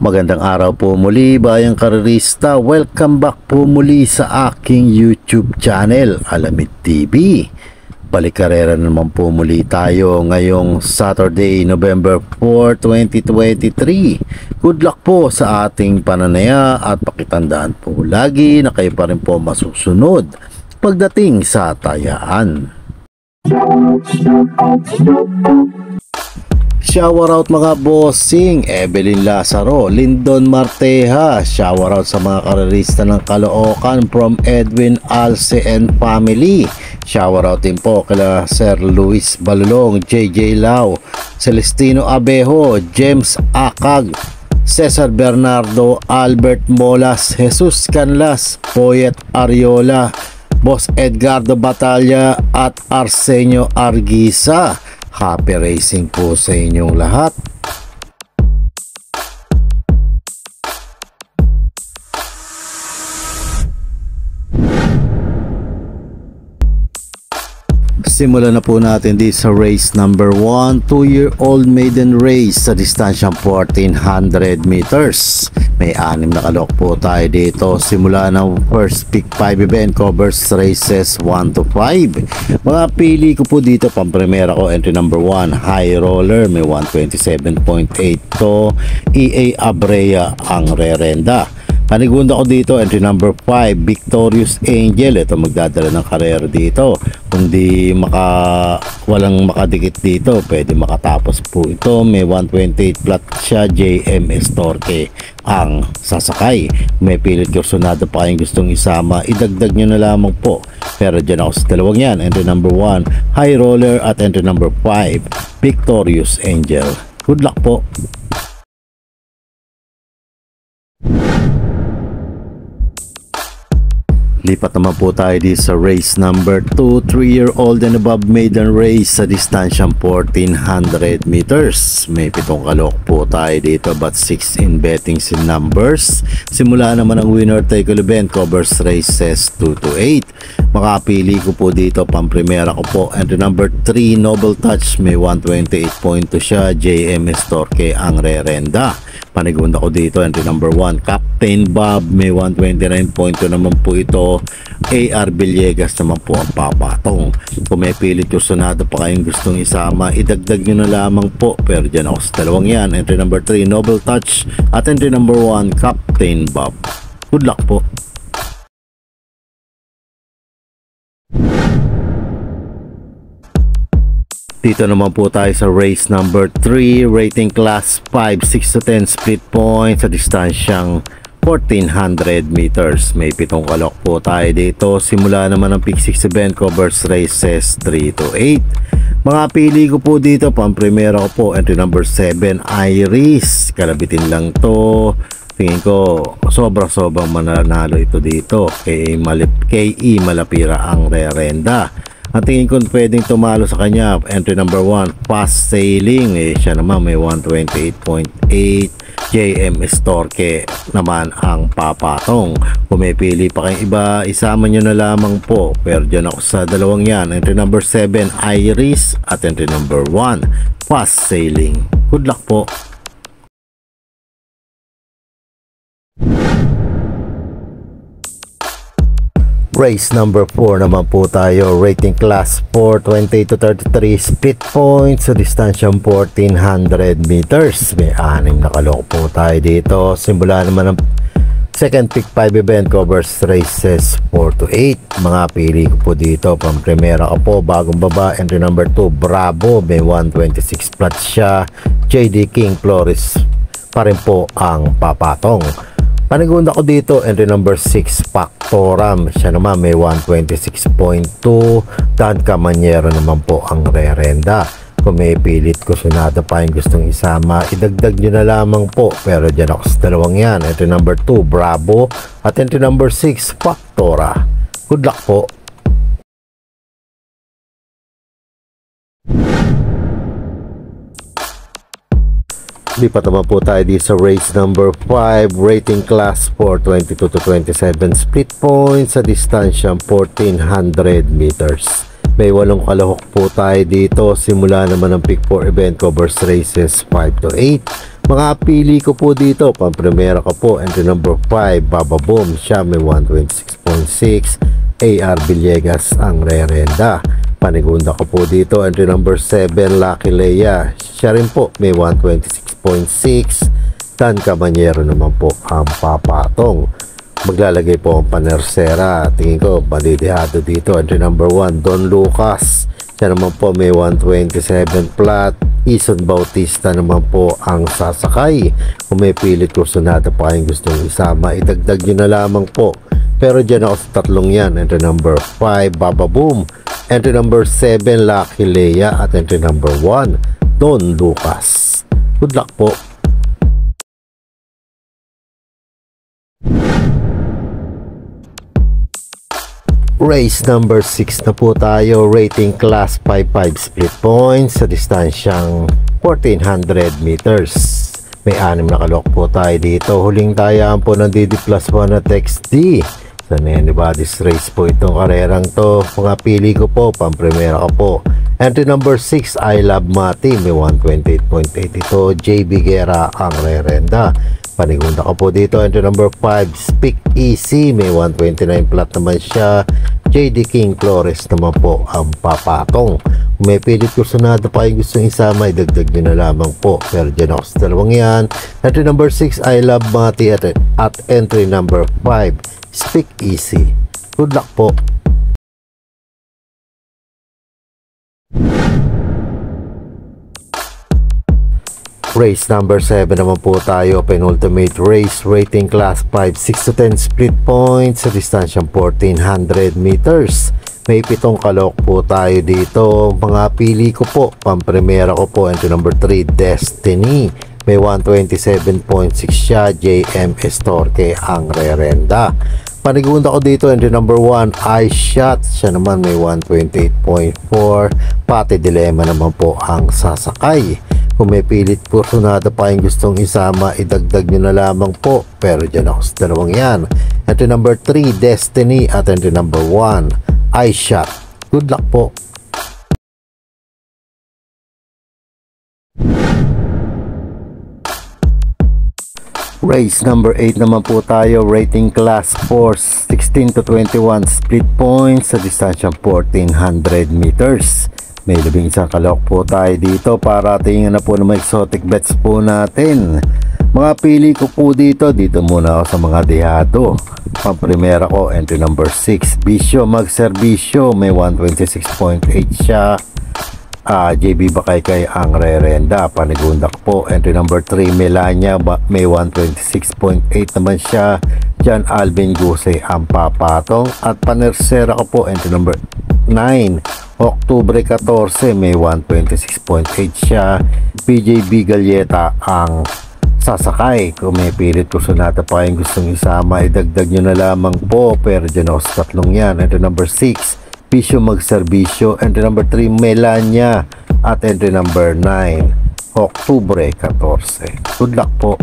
Magandang araw po muli bayang karerista. Welcome back po muli sa aking YouTube channel, Alamid TV. Balik-karera naman po muli tayo ngayong Saturday, November 4, 2023. Good luck po sa ating pananaya at pakitandaan po lagi na kayo pa rin po masusunod pagdating sa tayaan. Shower out mga bossing, Evelyn Lazaro, Lindon Marteja. Shower out sa mga karerista ng Caloocan from Edwin Alce and family. Shower out din po kila Sir Luis Balulong, JJ Lau, Celestino Abejo, James Akag, Cesar Bernardo, Albert Molas, Jesus Canlas, Poyet Ariola, Boss Edgardo Batalla at Arsenio Arguisa. Happy racing po sa inyong lahat. Simulan na po natin di sa race number 1, 2-year-old maiden race sa distansyang 1400 meters. May 6 na kalok po tayo dito. Simula ng first pick 5 event, covers races 1 to 5. Mga pili ko po dito, pang-primera ko, entry number 1, High Roller, may 127.8 to. EA Abrea ang rerenda. Panigunda ko dito, entry number 5, Victorious Angel. Ito magdadala ng karera dito. Kundi walang makadikit dito, pwede makatapos po ito. May 128 flat siya, JMS Torque ang sasakay. May pilit kursunado pa kayong gustong isama, idagdag nyo na lamang po. Pero dyan ako sa dalawang yan, entry number 1, High Roller at entry number 5, Victorious Angel. Good luck po. Lipat naman po tayo dito sa race number 2, 3-year-old and above maiden race sa distansyang 1400 meters. May 7 kalok po tayo dito but 6 in bettings in numbers. Simula naman ang winner take all event, covers races 2 to 8. Makapili ko po dito, pang-primera ko po, entry number 3, Noble Touch, may 128.2 siya, JMS Torque ang rerenda. Panigunda ko dito, entry number 1, Captain Bob, may 129.2 naman po ito. AR Villegas naman po ang papatong. Kung may pilit kursunado pa kayong gustong isama, idagdag nyo na lamang po. Pero dyan ako sa dalawang yan, entry number 3, Noble Touch at entry number 1, Captain Bob. Good luck po. Dito naman po tayo sa race number 3, rating class 5, 6 to 10 split point sa distansyang 1400 meters. May 7 kalok po tayo dito. Simula naman ang pick 6 event, covers races 3 to 8. Mga pili ko po dito, pang-primera ko po, entry number 7, Iris. Kalabitin lang to. Tingin ko sobra-sobrang mananalo ito dito. KE Malapira ang rerenda. Ang tingin ko pwedeng tumalo sa kanya, entry number 1, Fast Sailing. Siya naman may 128.8. JMS Torque naman ang papatong. Kung may pili pa kayong iba, isama nyo na lamang po. Pero dyan ako sa dalawang yan, entry number 7, Iris at entry number 1, Fast Sailing. Good luck po. Race number 4 naman po tayo, rating class 4, 20 to 33 split points sa distansyang 1400 meters. May 6 na kalok po tayo dito. Simula naman ang second pick 5 event, covers races 4 to 8. Mga pili ko po dito, pang-primera ko po, bagong baba, entry number 2, Bravo, may 126 flat siya, JD King Flores pa rin po ang papatong. Panigunda ko dito, entry number 6, Factoram. Siya naman may 126.2. Dan Camanyero naman po ang rerenda. Kung may pilit kursunado pa yung gustong isama, idagdag nyo na lamang po. Pero dyan ako sa dalawang yan, entry number 2, Bravo at entry number 6, Factora. Good luck po. Lipat naman po tayo dito sa race number 5, rating class 4, 22 to 27 split points sa distansyang 1400 meters. May 8 kalahok po tayo dito. Simula naman ang pick 4 event, covers races 5 to 8. Mga pili ko po dito, pampremera ko po, entry number 5, Baba Boom, siya may 126.6, AR Villegas ang rerenda. Panigunda ko po dito, entry number 7, Lucky Leia, siya rin po may 126.6, Dan Caballero naman po ang papatong. Maglalagay po ang panersera, tingin ko balidihado dito, entry number 1, Don Lucas, siya naman po may 127 flat. Ison Bautista naman po ang sasakay. Kung may pilit kursunada pa kayong gustong isama, idagdag nyo na lamang po. Pero dyan ako sa tatlong yan. Entry number 5, Baba Boom, entry number 7, Lucky Leia, at entry number 1, Don Lucas. Good luck po. Race number 6 na po tayo, rating class 5-5 split points sa distansyang 1400 meters. May 6 na kalok po tayo dito. Huling tayaan po ng DD plus 1 at XD. Sa anybody's race po itong karerang to. Mga pili ko po, pampremera ko po. Entry number 6, I Love Mati, may 128.82. JB Guerra ang rerenda. Panigunda ko po dito, entry number 5, Speak Easy, may 129 flat naman siya. JD King Flores naman po ang papatong. Kung may pilit kursunada pa yung gustong isama, idagdag nyo na lamang po. Pero dyan ako sa dalawang yan. Entry number 6, I Love Mati, at entry number 5, Speak Easy. Good luck po. Race number 7 naman po tayo, penultimate race, rating class 5, 6 to 10 split points sa distansyang 1400 meters. May 7 kalok po tayo dito. Mga pili ko po, pampremera ko po, entry number 3, Destiny, may 127.6 siya. JM Estorque ang rerenda. Panigunda ko dito, entry number 1, I Shot, siya naman may 128.4. Pati Dilema naman po ang sasakay. Kung may pilit kursunada pa yung gustong isama, idagdag nyo na lamang po. Pero dyan ako sa dalawang yan. Entry number 3, Destiny, at entry number 1, I Shot. Good luck po. Race number 8 naman po tayo, rating class 4, 16 to 21 split points sa distansyang 1400 meters. May 11 kalok po tayo dito para tingnan na po ng mga exotic bets po natin. Mga pili ko po dito muna ako sa mga dihado. Pampremera ko, entry number 6, Bisyo Magserbisyo, may 126.8 siya. JB Bakaykay ang rerenda. Panigunda ko po, entry number 3, Melania, may 126.8 naman siya. John Alvin Guse ang papatong. At panersera ko po, entry number 9, Oktubre 14, may 126.8 siya. PJB Galleta ang sasakay. Kung may pilit kursunada pa yung gustong isama, idagdag nyo na lamang po. Pero dyan ako sa tatlong yan. Entry number 6, Bisyo Magserbisyo, entry number 3, Melania, at entry number 9, Oktubre 14. Good luck po.